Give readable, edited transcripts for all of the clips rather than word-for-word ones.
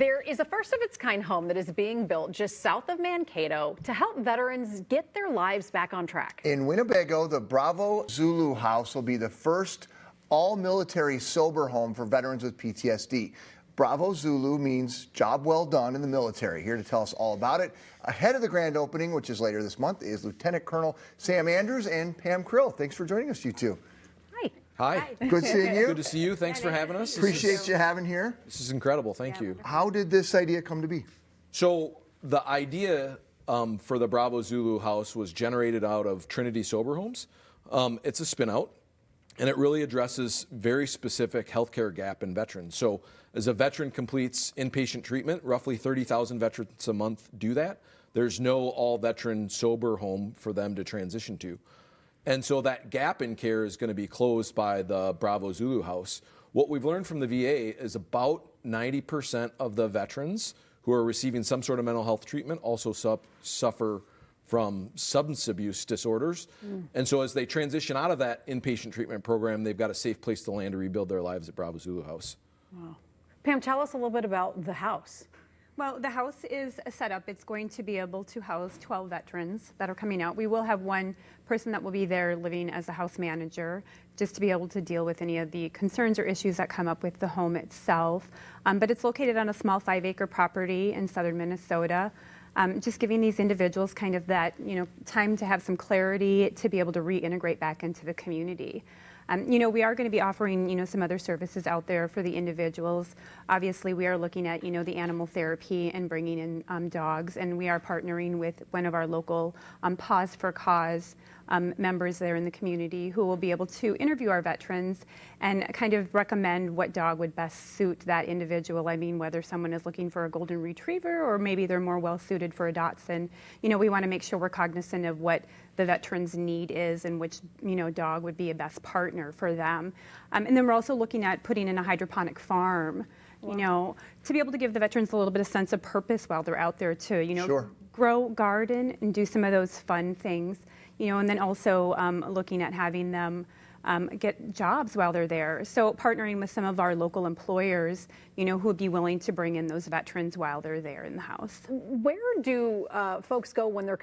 There is a first of its kind home that is being built just south of Mankato to help veterans get their lives back on track. In Winnebago, the Bravo Zulu House will be the first all-military sober home for veterans with PTSD. Bravo Zulu means job well done in the military. Here to tell us all about it, ahead of the grand opening, which is later this month, is Lieutenant Colonel Sam Andrews and Pam Krill. Thanks for joining us, you two. Hi. Good seeing you. Good to see you. Thanks for having us. Appreciate you having here. This is incredible. Thank you. How did this idea come to be? So the idea for the Bravo Zulu House was generated out of Trinity Sober Homes. It's a spin-out, and it really addresses very specific healthcare gap in veterans. So as a veteran completes inpatient treatment, roughly 30,000 veterans a month do that. There's no all-veteran sober home for them to transition to. And so that gap in care is going to be closed by the Bravo Zulu House. What we've learned from the VA is about 90% of the veterans who are receiving some sort of mental health treatment also suffer from substance abuse disorders. And so as they transition out of that inpatient treatment program, they've got a safe place to land to rebuild their lives at Bravo Zulu House. Wow. Pam, tell us a little bit about the house. Well, the house is set up. It's going to be able to house 12 veterans that are coming out. We will have one person that will be there living as a house manager, just to be able to deal with any of the concerns or issues that come up with the home itself. But it's located on a small 5-acre property in southern Minnesota. Just giving these individuals kind of that, time to have some clarity to be able to reintegrate back into the community. We are going to be offering, some other services out there for the individuals. Obviously, we are looking at, the animal therapy and bringing in dogs, and we are partnering with one of our local Paws for Cause members there in the community who will be able to interview our veterans and kind of recommend what dog would best suit that individual. I mean, whether someone is looking for a golden retriever or maybe they're more well suited for a Dachshund. We want to make sure we're cognizant of what the veteran's need is and which, dog would be a best partner for them. And then we're also looking at putting in a hydroponic farm, to be able to give the veterans a little bit of sense of purpose while they're out there to, Sure. grow, garden, and do some of those fun things. And then also looking at having them get jobs while they're there. So partnering with some of our local employers, who would be willing to bring in those veterans while they're there in the house. Where do folks go when they're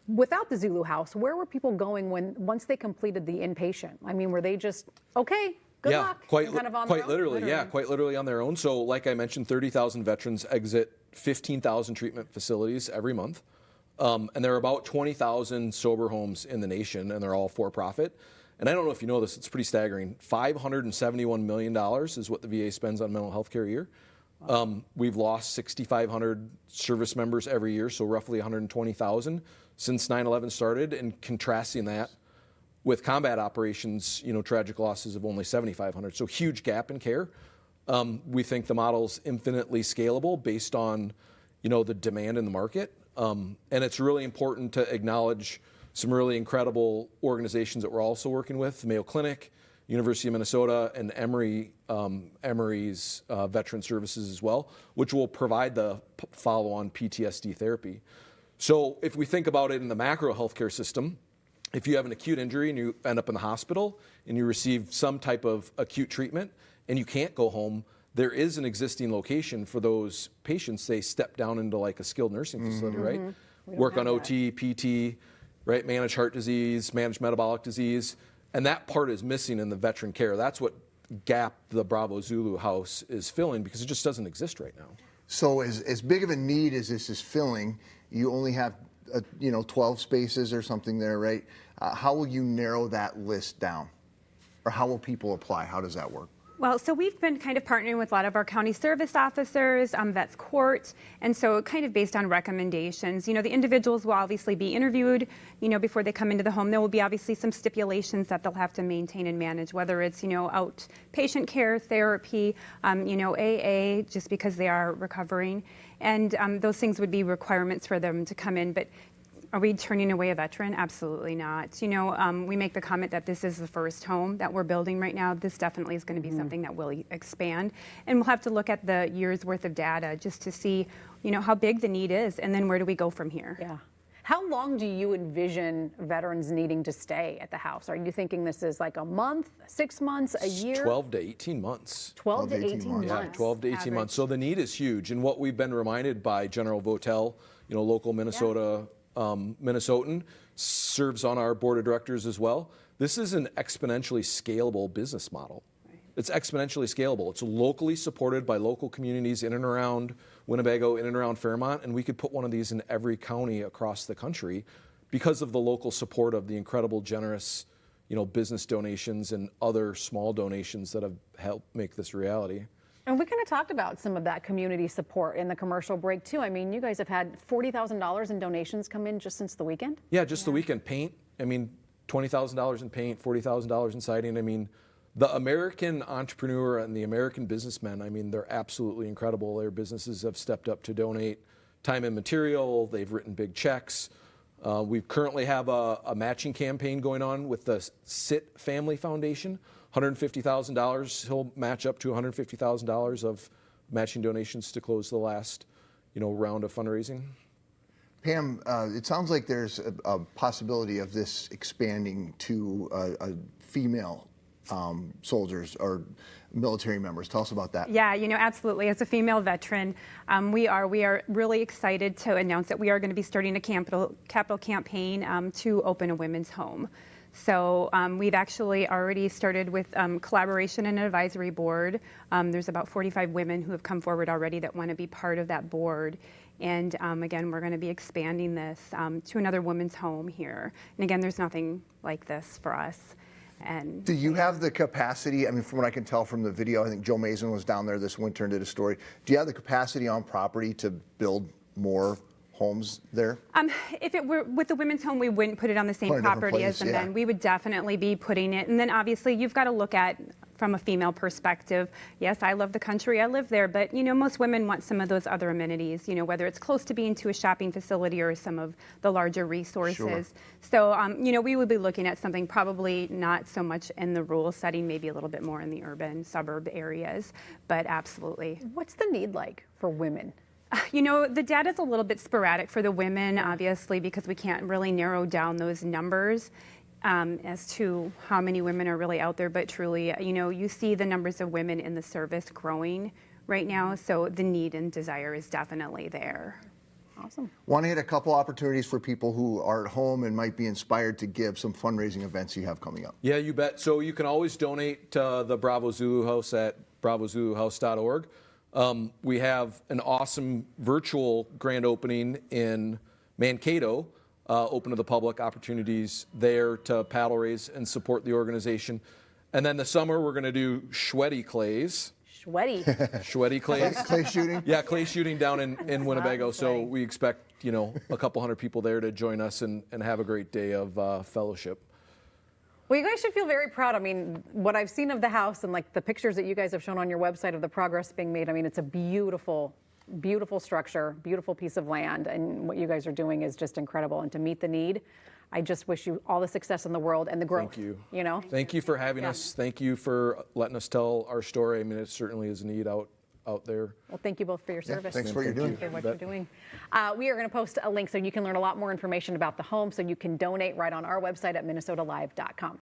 without the Zulu House? Where were people going once they completed the inpatient? I mean, were they just, okay, good luck? Quite Literally. quite literally on their own. So like I mentioned, 30,000 veterans exit 15,000 treatment facilities every month. And there are about 20,000 sober homes in the nation, and they're all for-profit. And I don't know if you know this, it's pretty staggering. $571 million is what the VA spends on mental health care a year. We've lost 6,500 service members every year, so roughly 120,000 since 9/11 started, and contrasting that with combat operations, tragic losses of only 7,500. So huge gap in care. We think the model's infinitely scalable based on, the demand in the market. And it's really important to acknowledge some really incredible organizations that we're also working with, Mayo Clinic, University of Minnesota, and Emory's Veteran Services as well, which will provide the follow-on PTSD therapy. So if we think about it in the macro healthcare system, if you have an acute injury and you end up in the hospital and you receive some type of acute treatment and you can't go home, there is an existing location for those patients. They step down into like a skilled nursing facility, right? Work on OT, PT, right? Manage heart disease, manage metabolic disease. And that part is missing in the veteran care. That's what gap the Bravo Zulu House is filling, because it just doesn't exist right now. So as big of a need as this is filling, you only have 12 spaces or something there, right? How will you narrow that list down? Or how will people apply? How does that work? Well, so we've been kind of partnering with a lot of our county service officers, Vets Court, and so kind of based on recommendations. The individuals will obviously be interviewed, before they come into the home. There will be obviously some stipulations that they'll have to maintain and manage, whether it's, outpatient care, therapy, AA, just because they are recovering. And those things would be requirements for them to come in. But are we turning away a veteran? Absolutely not. We make the comment that this is the first home that we're building right now. This definitely is going to be something that will expand. And we'll have to look at the year's worth of data just to see, how big the need is, and then where do we go from here? Yeah. How long do you envision veterans needing to stay at the house? Are you thinking this is like a month, 6 months, a year? 12 to 18 months. 12 to 18 months. Yeah, 12 to 18 months. So the need is huge. And what we've been reminded by General Votel, local Minnesota Minnesotan, serves on our board of directors as well. This is an exponentially scalable business model. It's exponentially scalable. It's locally supported by local communities in and around Winnebago, in and around Fairmont, and we could put one of these in every county across the country because of the local support of the incredible, generous, business donations and other small donations that have helped make this a reality. And we kind of talked about some of that community support in the commercial break too. I mean, you guys have had $40,000 in donations come in just since the weekend? Yeah, just the weekend. Paint, $20,000 in paint, $40,000 in siding. The American entrepreneur and the American businessmen, they're absolutely incredible. Their businesses have stepped up to donate time and material. They've written big checks. We currently have a matching campaign going on with the SIT Family Foundation. $150,000. He'll match up to $150,000 of matching donations to close the last, round of fundraising. Pam, it sounds like there's a possibility of this expanding to female soldiers or military members. Tell us about that. Yeah, absolutely. As a female veteran, we are really excited to announce that we are going to be starting a capital campaign to open a women's home. So we've actually already started with collaboration and an advisory board. There's about 45 women who have come forward already that want to be part of that board. And again, we're going to be expanding this to another women's home here. And again, there's nothing like this for us. And do you have the capacity? From what I can tell from the video, I think Joe Mason was down there this winter and did a story. Do you have the capacity on property to build more homes there? If it were with the women's home, we wouldn't put it on the same property as the men. We would definitely be putting it. And then obviously you've got to look at from a female perspective. Yes, I love the country, I live there, but most women want some of those other amenities, whether it's close to being to a shopping facility or some of the larger resources. Sure. So, we would be looking at something probably not so much in the rural setting, maybe a little bit more in the urban suburb areas, but absolutely. What's the need like for women? The data is a little bit sporadic for the women, obviously, because we can't really narrow down those numbers as to how many women are really out there. But truly, you see the numbers of women in the service growing right now. So the need and desire is definitely there. Awesome. Want to hit a couple opportunities for people who are at home and might be inspired to give, some fundraising events you have coming up. Yeah, you bet. So you can always donate to the Bravo Zulu House at bravozuluhouse.org. We have an awesome virtual grand opening in Mankato, open to the public, opportunities there to paddle race and support the organization. And then the summer, we're going to do Sweaty Clays. Sweaty Clays. Clay shooting? Yeah, clay shooting down in Winnebago. So exciting. we expect, a couple hundred people there to join us and have a great day of fellowship. Well, you guys should feel very proud. What I've seen of the house and like the pictures that you guys have shown on your website of the progress being made, it's a beautiful, beautiful structure, beautiful piece of land. And what you guys are doing is just incredible. And to meet the need, I just wish you all the success in the world and the growth. Thank you. Thank you for having us. Thank you for letting us tell our story. It certainly is a need out there. Well, thank you both for your service. Thanks for what you're doing. For what you're doing. We are going to post a link so you can learn a lot more information about the home, so you can donate right on our website at minnesotalive.com.